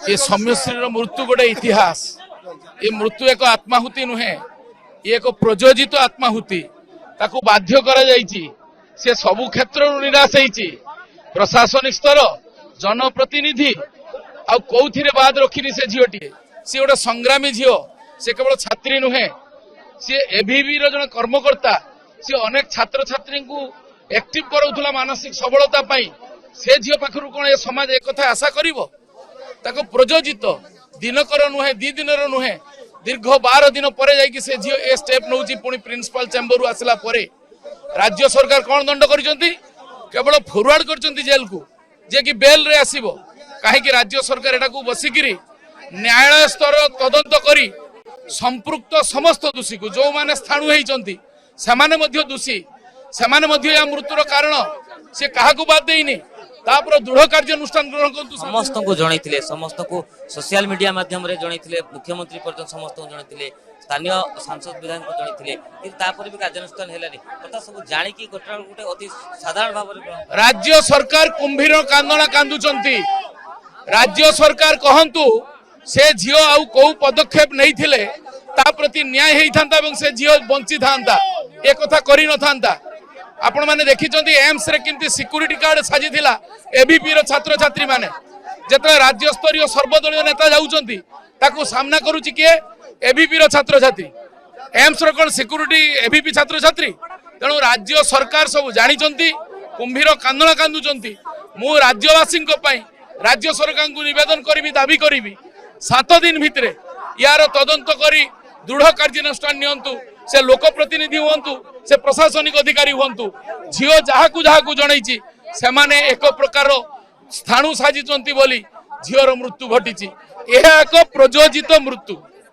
ये सौम्यश्री मृत्यु गोटे इतिहास। ये मृत्यु एक आत्माहुति नुहे, ये एक प्रयोजित आत्माहुति। ताकू बाध्य करा जाइछि। से सबु क्षेत्र निराश होइछि। प्रशासनिक स्तर, जनप्रतिनिधि आ कौथिरे बाद रखिनी से झीटी। सी गोटे संग्रामी झील। से केवल छात्री नुहे, सी एबीबी रो जन कर्मकर्ता। सी अनेक छात्र छात्री को एक्टिव कराउथला मानसिक सबलता पाई। से झील पाखरु कोन ए समाज एक कथा आशा करिवो? ताको प्रयोजित दिनकर नुहे, 2 दिनर नुहे, दीर्घ 12 दिन पर जाइए से झील ए स्टेप नौची। पुणी प्रिंसिपल चेम्बर आसला परे राज्य सरकार कौन दंड करिसेंती? केवल फॉरवर्ड करछंती जेल को, जे कि बेल रे आसीबो। काहे राज्य सरकार एटा को बसिकिरी न्यायालय स्तर तदंत करी संपृक्त समस्त दोषी को जो माने स्थाणु होइचंती सेमाने मध्य दोषी, सेमाने मध्य या मृत्युर कारण से काहाकू बाद देइनी। तापर दृढ़ कार्यानुष्ठान ग्रहण करतु। समस्त को जणैथिले, समस्त को सोशल मीडिया माध्यम रे जणैथिले, मुख्यमंत्री पर्यंत समस्त को जणैथिले, स्थानीय सांसद विधायक को जणैथिले, कि तापर भी कार्यानुष्ठान हेलानी। कथा सब जानि कि घटना गोटे अति साधारण भाव रे राज्य सरकार कुंभीर कांदणा कांदुचंती। राज्य सरकार कहंतु से झियो आउ को पदक्षेप नहीं थिले ता प्रति न्याय हेई थांता एवं से झियो बंची थांता, ए कथा करि न थांता। आपण माने देखिचंती एम्स रे किंती सिक्युरिटी गार्ड साजी थिला एबीपी रो छात्र छात्री माने। जेतले राज्य स्तरीय सर्वदलीय नेता जाउचंती ताकू सामना करूची के एबीपी रो छात्र छात्री। एम्स रो कोन सिक्युरिटी एबीपी छात्र छात्री? तेणु राज्य सरकार सब जानिचंती कुंभीर कांदणा कांदुचंती। मु राज्यवासी पई राज्य सरकार को निवेदन करी, दाबी करी 7 दिन भितरे यार तदंत करी दृढ़ कार्यानुष्ठान नियंतु। से लोकप्रतिनिधि हुंतु, से प्रशासनिक अधिकारी हुंतु, झियो जहाकू जहाकू जणैछि सेमाने एक प्रकार स्थाणु साजिचंती बोली झियोर मृत्यु घटिछि। यह एक प्रयोजित मृत्यु।